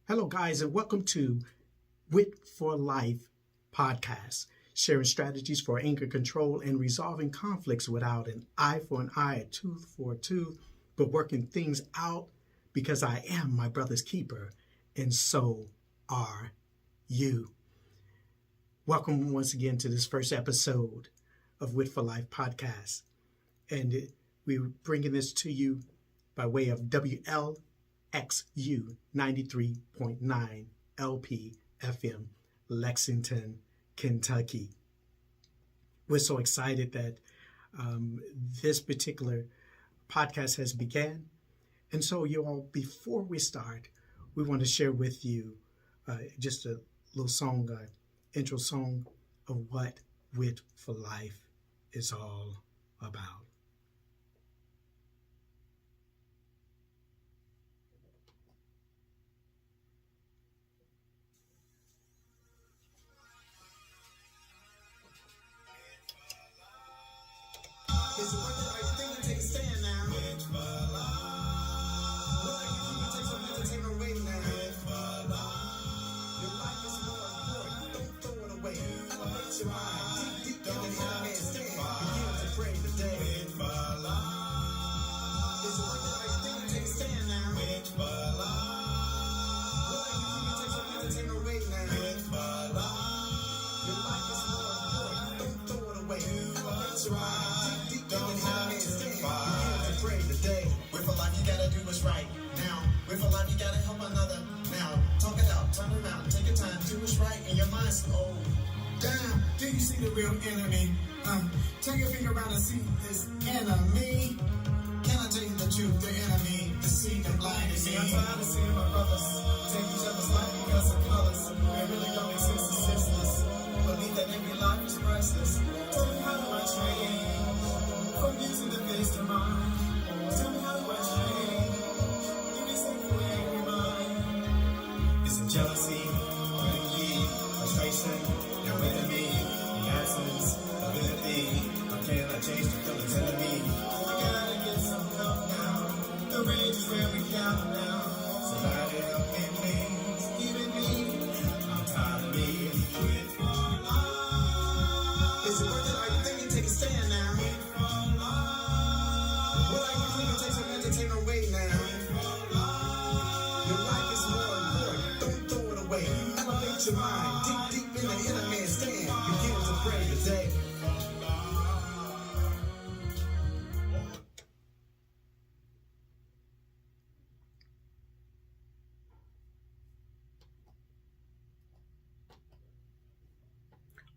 Hello, guys, and welcome to WIT4LIFE podcast, sharing strategies for anger control and resolving conflicts without an eye for an eye, a tooth for a tooth, but working things out because I am my brother's keeper, and so are you. Welcome once again to this first episode of WIT4LIFE podcast, and we're bringing this to you by way of WLXU 93.9 LP FM, Lexington, Kentucky. We're so excited that this particular podcast has began. And so, you all, before we start, we want to share with you just a little song, intro song of what Wit for Life is all about. Is it worth it? Are you thinking take a stand now? Wit for life. Look like you can take some entertainment away now. Wit for life. Your life is more important. Don't throw it away. Elevate your mind. Deep in the enemy stand. Begin to pray today. Wit for life. Is it worth it? Are you thinking take a stand now? Wit for life. Look like you can take some entertainment away now. Wit for life. Your life is more important. Don't throw it away. Elevate your mind. What's right now? With a life, you gotta help another now. Talk it out, turn around, take your time, do what's right in your mind's old. Damn, do you see the real enemy? Turn your finger around and see this enemy. Can I tell you the truth? The enemy, deceit and blinding me. I'm tired of seeing my brothers take each other's life because of colors. It really don't make sense, it's senseless. Believe that every life is priceless. Tell me how do I change from using the face to mine? Tell me how do I change? Jealousy, envy, frustration, your enemy, the absence of empathy. How can I change the feelings in me? I gotta get some help now. The rage is where we count now. Somebody help me, please. Even me, I'm tired of me. Wit for life. Is it worth it? Are you thinking take a stand now? Wit for life. Well, like you think take some entertainment away now. Wit for life. Your life is more important. Elevate your mind, deep in the inner man stand. Begin to pray today.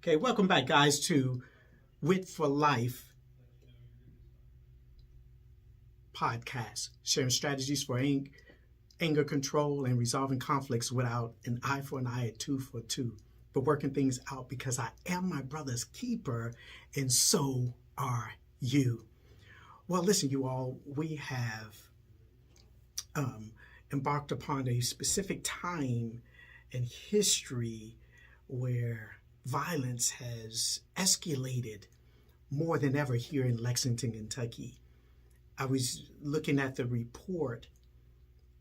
Okay, welcome back, guys, to Wit for Life podcast, sharing strategies for anger control and resolving conflicts without an eye for an eye, a tooth for a tooth, but working things out because I am my brother's keeper, and so are you. Well, listen, you all, we have embarked upon a specific time in history where violence has escalated more than ever here in Lexington, Kentucky. I was looking at the report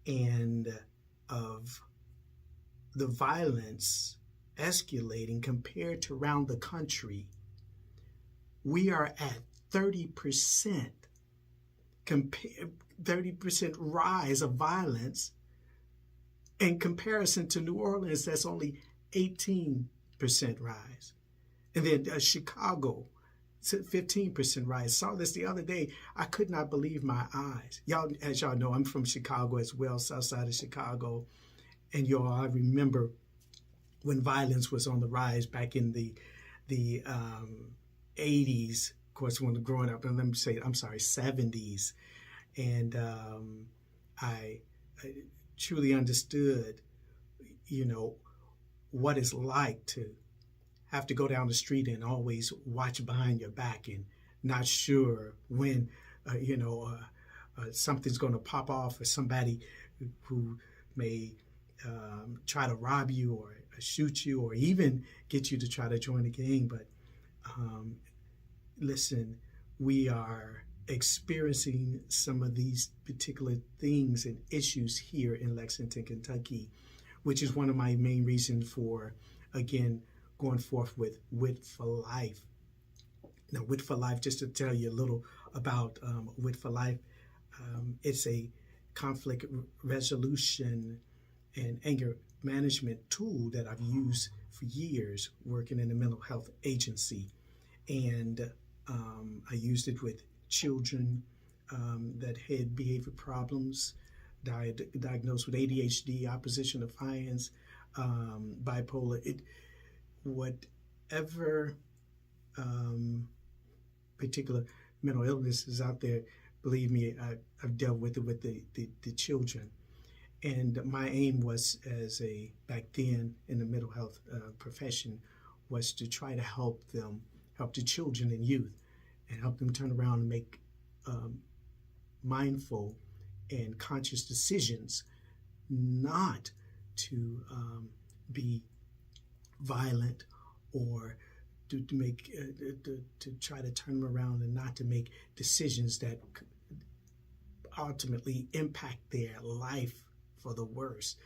and of the violence escalating compared to around the country. We are at 30% 30% rise of violence in comparison to New Orleans. That's only 18% rise. And then Chicago, 15% rise. Saw this the other day. I could not believe my eyes. Y'all, as y'all know, I'm from Chicago as well, south side of Chicago. And y'all, I remember when violence was on the rise back in the 80s, of course, when growing up, and let me say, I'm sorry, 70s. And I truly understood, what it's like to have to go down the street and always watch behind your back and not sure when, something's going to pop off, or somebody who may try to rob you or shoot you or even get you to try to join the gang. But listen, we are experiencing some of these particular things and issues here in Lexington, Kentucky, which is one of my main reasons for, again, going forth with WIT for Life. Now, WIT for Life, just to tell you a little about WIT for Life, it's a conflict resolution and anger management tool that I've used for years working in a mental health agency. And I used it with children that had behavior problems, diagnosed with ADHD, opposition defiance, bipolar, whatever particular mental illnesses out there. Believe me, I've dealt with it with the children. And my aim was, back then in the mental health profession, was to try to help the children and youth, and help them turn around and make mindful and conscious decisions, not to be violent or to try to turn them around, and not to make decisions that ultimately impact their life for the worse.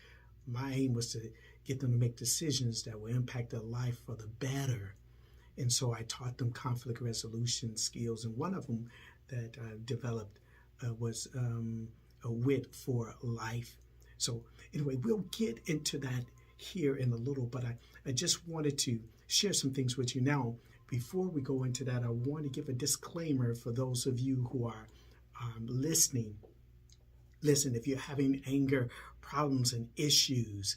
My aim was to get them to make decisions that will impact their life for the better. And so I taught them conflict resolution skills, and one of them that I developed was a WIT for Life. So anyway, we'll get into that here in a little, but I just wanted to share some things with you. Now, before we go into that, I want to give a disclaimer for those of you who are listening. Listen, if you're having anger problems and issues,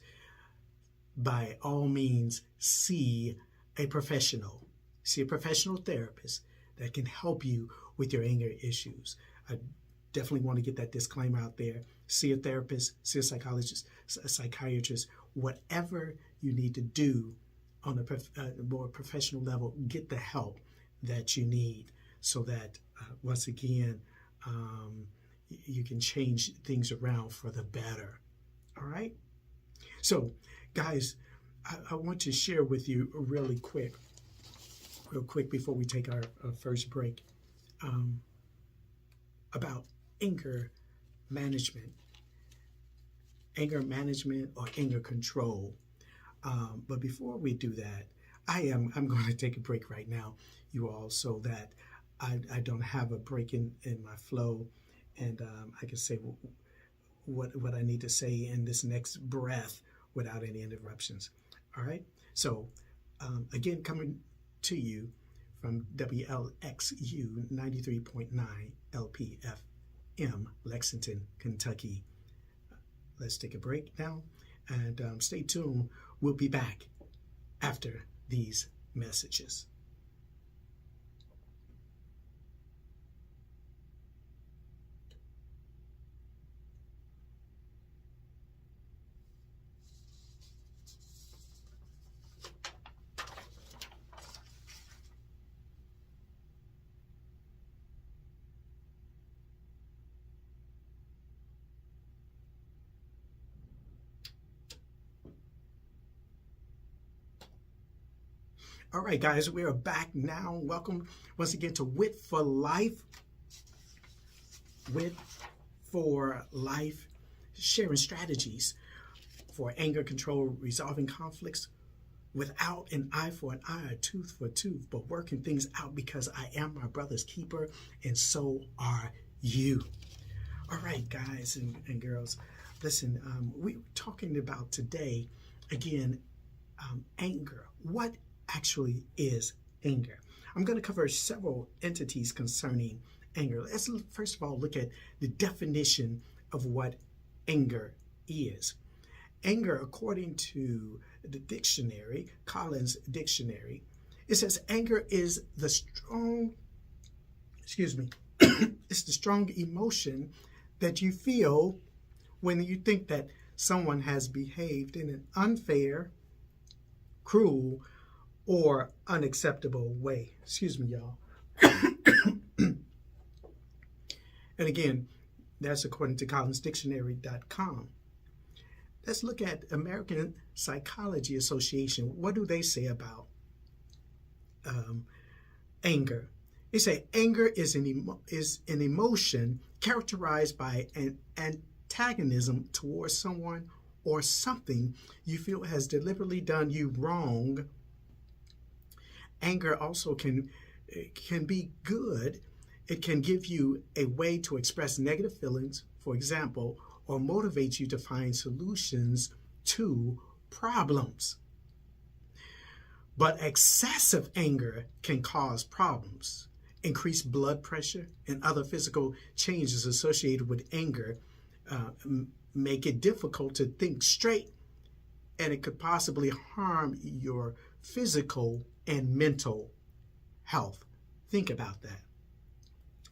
by all means, see a professional. See a professional therapist that can help you with your anger issues. I definitely want to get that disclaimer out there. See a therapist, see a psychologist, a psychiatrist, whatever you need to do on a more professional level, get the help that you need, so that once again, you can change things around for the better. All right? So, guys, I want to share with you real quick before we take our first break, about anger management or anger control. But before we do that, I'm going to take a break right now, you all, so that I don't have a break in my flow, and I can say what I need to say in this next breath without any interruptions. All right? So, again, coming to you from WLXU 93.9 LPFM, Lexington, Kentucky. Let's take a break now, and stay tuned. We'll be back after these messages. All right, guys, we are back now. Welcome once again to WIT for Life. WIT for Life, sharing strategies for anger control, resolving conflicts without an eye for an eye, a tooth for a tooth, but working things out, because I am my brother's keeper, and so are you. All right, guys and girls, listen, we're talking about today, again, anger. What actually is anger? I'm going to cover several entities concerning anger. Let's first of all look at the definition of what anger is. Anger, according to the dictionary, Collins Dictionary, it says anger is the strong, it's the strong emotion that you feel when you think that someone has behaved in an unfair, cruel, or unacceptable way. Excuse me, y'all. And again, that's according to collinsdictionary.com. Let's look at American Psychology Association. What do they say about anger? They say anger is an emotion characterized by an antagonism towards someone or something you feel has deliberately done you wrong. Anger also can be good. It can give you a way to express negative feelings, for example, or motivate you to find solutions to problems. But excessive anger can cause problems. Increased blood pressure and other physical changes associated with anger make it difficult to think straight, and it could possibly harm your physical and mental health. Think about that.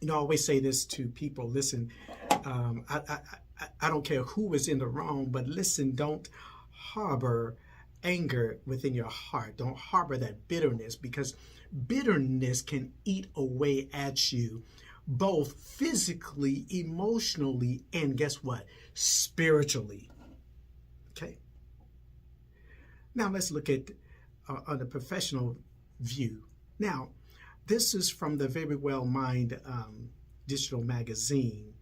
I always say this to people: listen, I don't care who is in the wrong, but listen, don't harbor anger within your heart. Don't harbor that bitterness, because bitterness can eat away at you, both physically, emotionally, and guess what? Spiritually. Okay. Now let's look at on the professional view. Now, this is from the Very Well Mind digital magazine,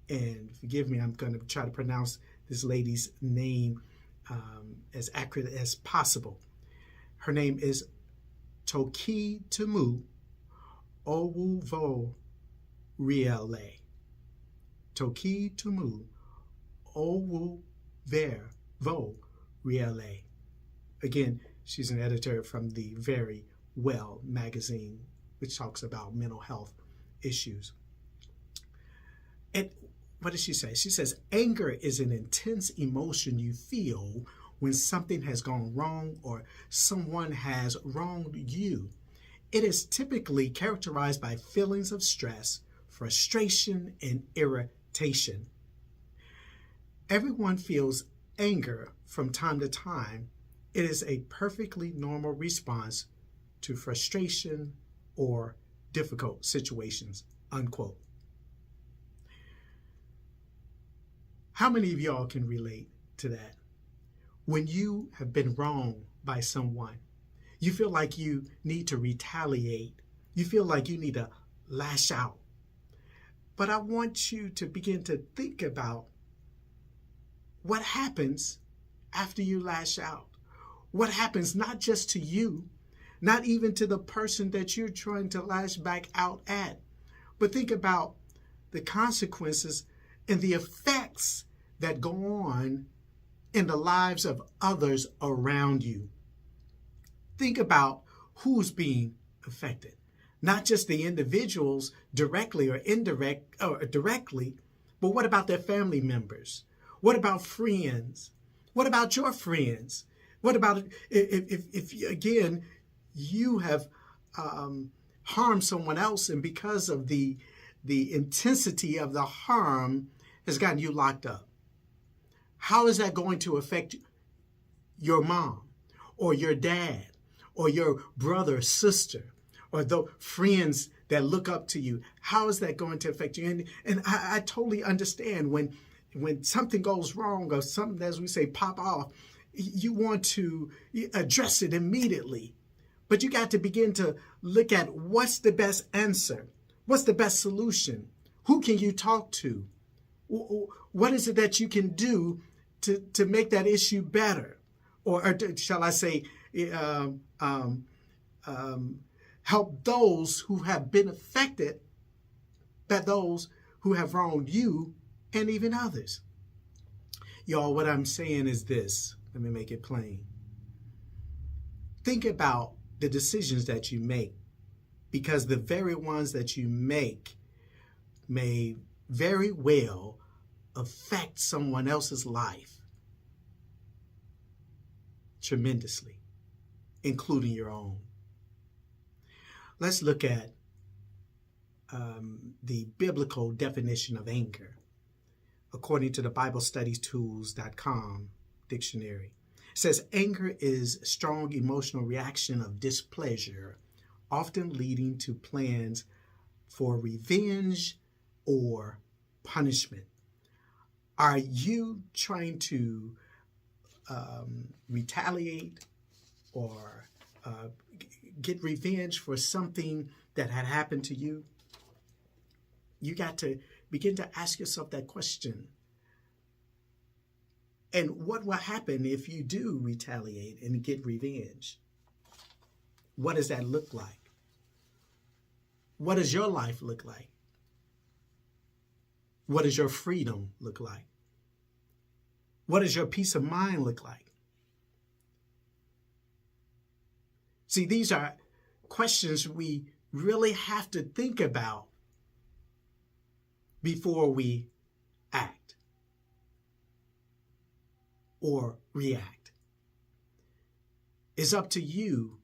and forgive me, I'm going to try to pronounce this lady's name as accurate as possible. Her name is Tokitumu Owuvo Riele. Tokitumu Owuvo Riele. Again, she's an editor from the Very Well magazine, which talks about mental health issues. And what does she say? She says, anger is an intense emotion you feel when something has gone wrong or someone has wronged you. It is typically characterized by feelings of stress, frustration, and irritation. Everyone feels anger from time to time. It is a perfectly normal response to frustration or difficult situations, unquote. How many of y'all can relate to that? When you have been wronged by someone, you feel like you need to retaliate. You feel like you need to lash out. But I want you to begin to think about what happens after you lash out. What happens not just to you, not even to the person that you're trying to lash back out at, but think about the consequences and the effects that go on in the lives of others around you. Think about who's being affected, not just the individuals directly or directly, but what about their family members? What about friends? What about your friends? What about if again, you have harmed someone else, and because of the intensity of the harm has gotten you locked up? How is that going to affect your mom or your dad or your brother or sister or the friends that look up to you? How is that going to affect you? And I totally understand when something goes wrong or something, as we say, pop off, you want to address it immediately. But you got to begin to look at what's the best answer? What's the best solution? Who can you talk to? What is it that you can do to make that issue better? Or shall I say, help those who have been affected by those who have wronged you and even others. Y'all, what I'm saying is this. Let me make it plain. Think about the decisions that you make, because the very ones that you make may very well affect someone else's life tremendously, including your own. Let's look at the biblical definition of anger, according to the BibleStudiesTools.com dictionary. It says anger is a strong emotional reaction of displeasure, often leading to plans for revenge or punishment. Are you trying to retaliate or get revenge for something that had happened to you? You got to begin to ask yourself that question. And what will happen if you do retaliate and get revenge? What does that look like? What does your life look like? What does your freedom look like? What does your peace of mind look like? See, these are questions we really have to think about before we act or react. It's up to you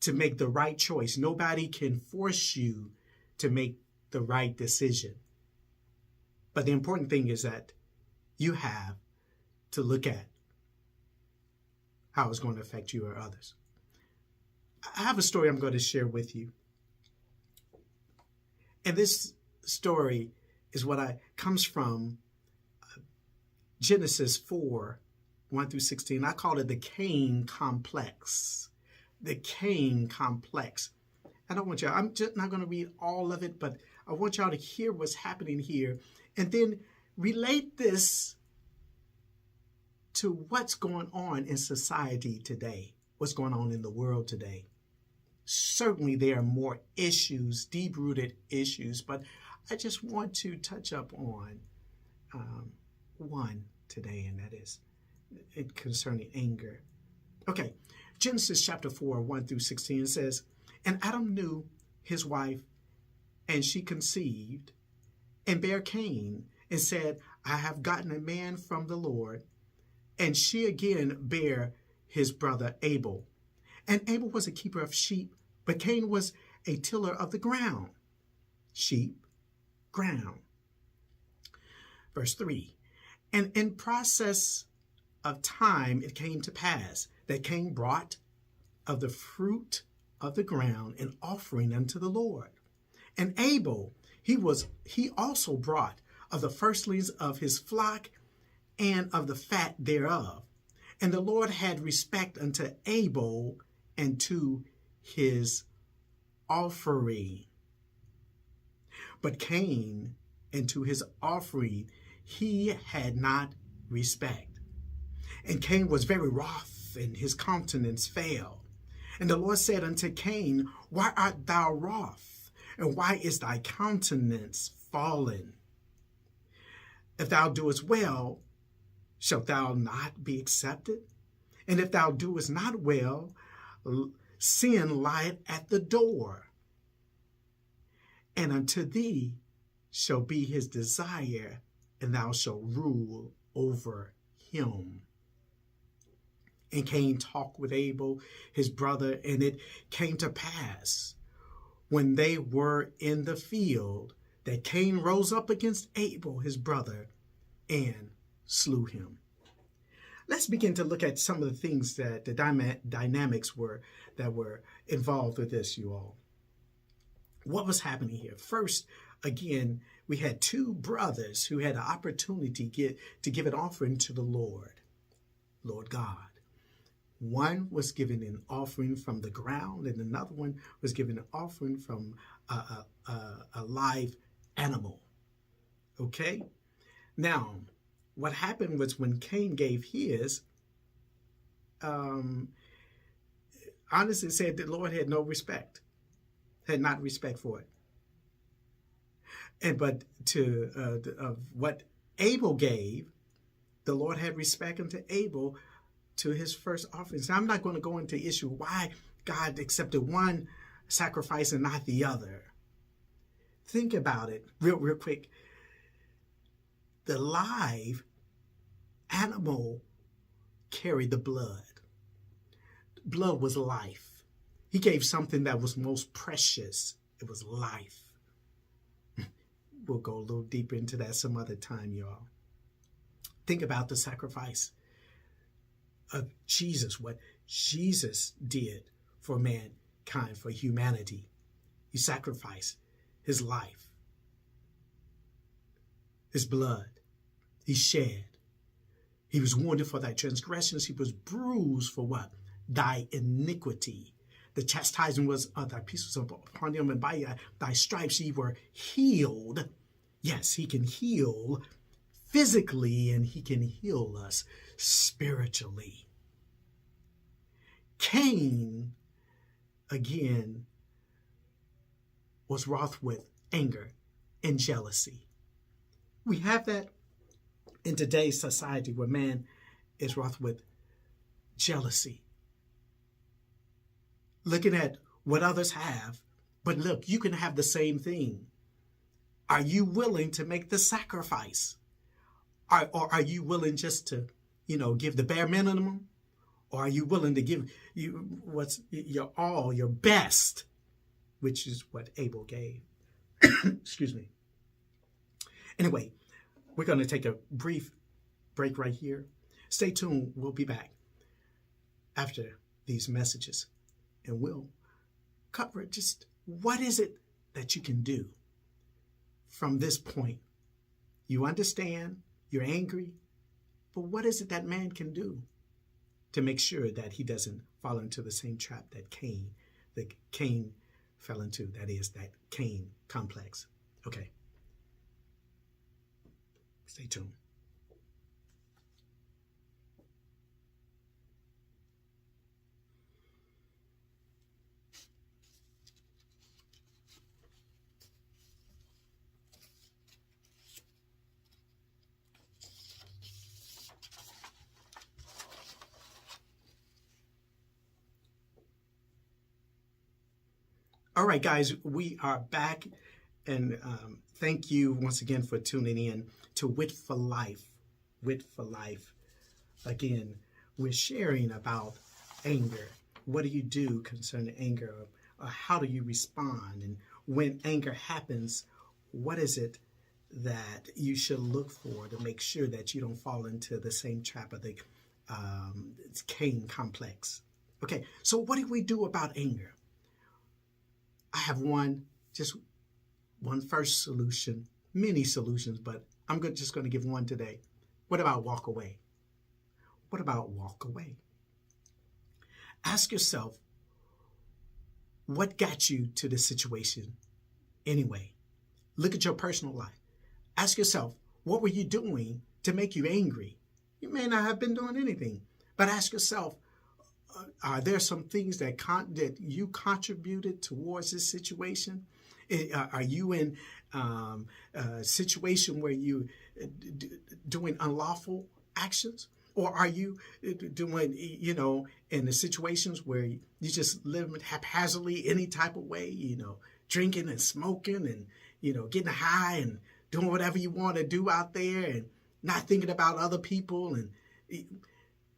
to make the right choice. Nobody can force you to make the right decision. But the important thing is that you have to look at how it's going to affect you or others. I have a story I'm going to share with you. And this story is comes from Genesis 4, 1 through 16. I call it the Cain complex. The Cain complex. I'm just not going to read all of it, but I want y'all to hear what's happening here and then relate this to what's going on in society today, what's going on in the world today. Certainly there are more issues, deep-rooted issues, but I just want to touch up on one today, and that is it concerning anger. Okay, Genesis chapter 4, 1 through 16 says, "And Adam knew his wife, and she conceived, and bare Cain, and said, I have gotten a man from the Lord. And she again bare his brother Abel. And Abel was a keeper of sheep, but Cain was a tiller of the ground." Sheep, ground. Verse 3, "And in process of time it came to pass that Cain brought of the fruit of the ground an offering unto the Lord. And Abel, he also brought of the firstlings of his flock and of the fat thereof. And the Lord had respect unto Abel and to his offering. But Cain and to his offering he had not respect. And Cain was very wroth, and his countenance fell. And the Lord said unto Cain, Why art thou wroth? And why is thy countenance fallen? If thou doest well, shalt thou not be accepted? And if thou doest not well, sin lieth at the door. And unto thee shall be his desire, and thou shalt rule over him. And Cain talked with Abel, his brother, and it came to pass, when they were in the field, that Cain rose up against Abel, his brother, and slew him." Let's begin to look at some of the things that the dynamics that were involved with this, you all. What was happening here? First, again, we had two brothers who had an opportunity to give an offering to the Lord God. One was given an offering from the ground, and another one was given an offering from a live animal. Okay? Now, what happened was when Cain gave his, honestly said the Lord had no respect, had not respect for it. But of what Abel gave, the Lord had respect unto Abel to his first offerings. Now, I'm not going to go into issue why God accepted one sacrifice and not the other. Think about it real quick. The live animal carried the blood. Blood was life. He gave something that was most precious. It was life. We'll go a little deeper into that some other time, y'all. Think about the sacrifice of Jesus, what Jesus did for mankind, for humanity. He sacrificed his life, his blood. He shed. He was wounded for thy transgressions. He was bruised for what? Thy iniquity. The chastisement was thy peace was upon him, and by thy stripes ye were healed. Yes, he can heal physically, and he can heal us spiritually. Cain, again, was wroth with anger and jealousy. We have that in today's society where man is wroth with jealousy. Looking at what others have, but look, you can have the same thing. Are you willing to make the sacrifice? Or are you willing just to, give the bare minimum? Or are you willing to give what's your all, your best, which is what Abel gave? Excuse me. Anyway, we're going to take a brief break right here. Stay tuned. We'll be back after these messages, and we'll cover just what is it that you can do from this point. You understand, you're angry, but what is it that man can do to make sure that he doesn't fall into the same trap that Cain fell into? That is, that Cain complex. Okay. Stay tuned. All right, guys, we are back, and thank you once again for tuning in to WIT for Life. WIT for Life. Again, we're sharing about anger. What do you do concerning anger? How do you respond? And when anger happens, what is it that you should look for to make sure that you don't fall into the same trap of the Cain complex? Okay, so what do we do about anger? I have just one first solution, many solutions, but I'm just going to give one today. What about walk away? What about walk away? Ask yourself, what got you to this situation anyway? Look at your personal life. Ask yourself, what were you doing to make you angry? You may not have been doing anything, but ask yourself, are there some things that you contributed towards this situation? Are you in a situation where you doing unlawful actions? Or are you doing, in the situations where you just live haphazardly any type of way, drinking and smoking and, getting high and doing whatever you want to do out there and not thinking about other people? And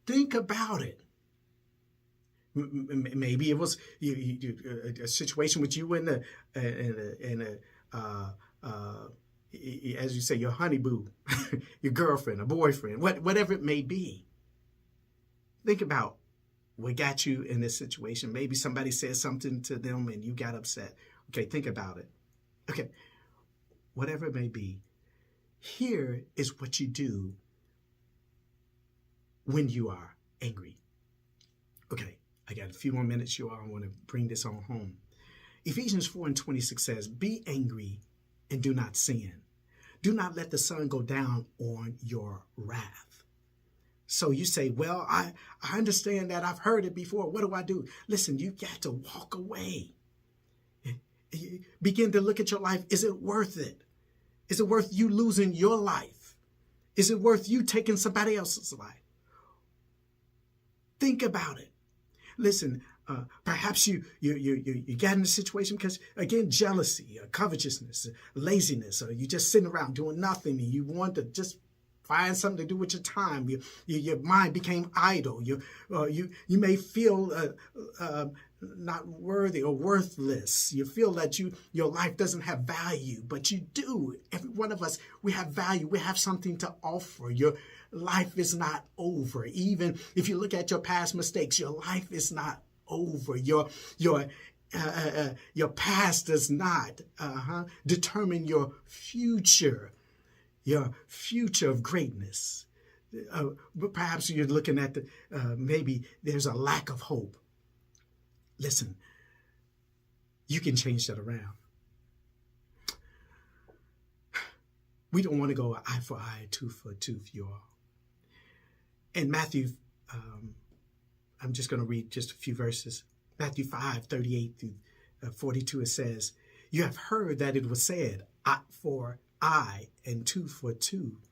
think about it. Maybe it was a situation with you and as you say, your honeyboo, your girlfriend, a boyfriend, whatever it may be. Think about what got you in this situation. Maybe somebody said something to them and you got upset. Okay, think about it. Okay, whatever it may be, here is what you do when you are angry. Okay. I got a few more minutes, you all. I want to bring this on home. Ephesians 4:26 says, be angry and do not sin. Do not let the sun go down on your wrath. So you say, well, I understand that. I've heard it before. What do I do? Listen, you got to walk away. Begin to look at your life. Is it worth it? Is it worth you losing your life? Is it worth you taking somebody else's life? Think about it. Listen, perhaps you got in a situation because, again, jealousy, covetousness, laziness, or you just sitting around doing nothing and you want to just find something to do with your time. Your mind became idle. You may feel not worthy or worthless. You feel that your life doesn't have value, but you do. Every one of us, we have value. We have something to offer. Your life is not over. Even if you look at your past mistakes, your life is not over. Your past does not determine your future of greatness. But perhaps you're looking at maybe there's a lack of hope. Listen, you can change that around. We don't want to go eye for eye, tooth for tooth, you all. In Matthew, I'm just going to read just a few verses. Matthew 5:38 through 42, it says, "You have heard that it was said, eye for eye and tooth for tooth.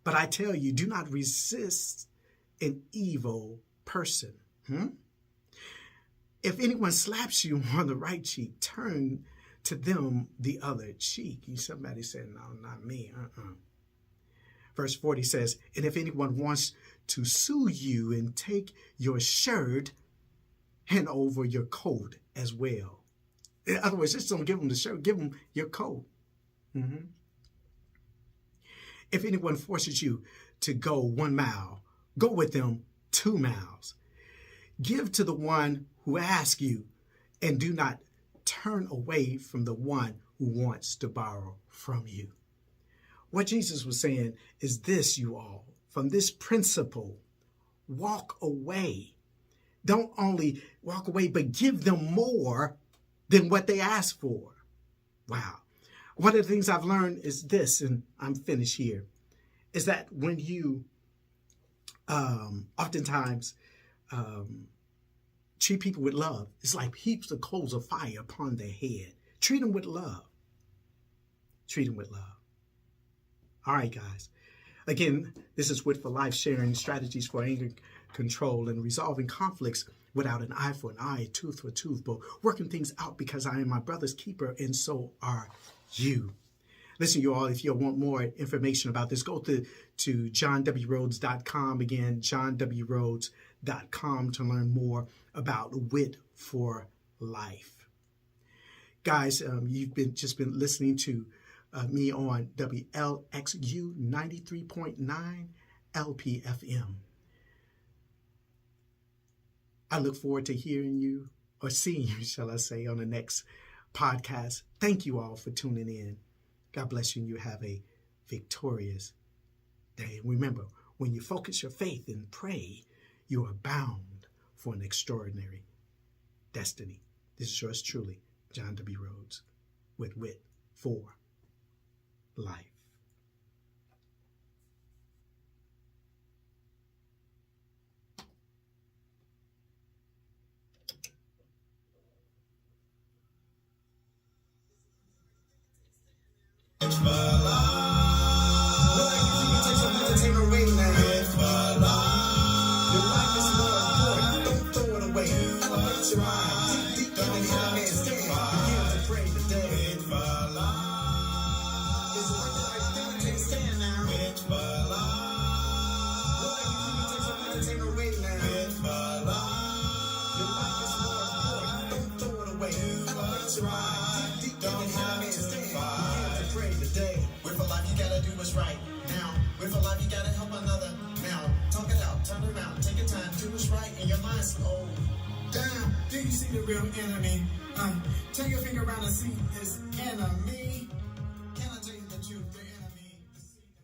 But I tell you, do not resist an evil person. If anyone slaps you on the right cheek, turn to them the other cheek." Somebody said, "No, not me." Verse 40 says, "And if anyone wants to sue you and take your shirt, hand over your coat as well." In other words, just don't give them the shirt, give them your coat. If anyone forces you to go 1 mile, go with them 2 miles. Give to the one who asks you, and do not turn away from the one who wants to borrow from you. What Jesus was saying is this, you all. From this principle, walk away. Don't only walk away, but give them more than what they ask for. Wow. One of the things I've learned is this, and I'm finished here, is that when you oftentimes treat people with love, it's like heaps of coals of fire upon their head. Treat them with love. Treat them with love. All right, guys. Again, this is WIT for Life, sharing strategies for anger control and resolving conflicts without an eye for an eye, tooth for tooth, but working things out because I am my brother's keeper, and so are you. Listen, you all, if you want more information about this, go to johnwrhodes.com. Again, johnwrhodes.com to learn more about WIT for Life. Guys, you've been listening to me on WLXU 93.9 LPFM. I look forward to hearing you, or seeing you, shall I say, on the next podcast. Thank you all for tuning in. God bless you, and you have a victorious day. And remember, when you focus your faith and pray, you are bound for an extraordinary destiny. This is yours truly, John W. Rhodes, with WIT for Life. Right now, with a life you gotta help another. Now, talk it out, turn around, take your time, do what's right, and your mind slow down. Do you see the real enemy? Take your finger around and see his enemy.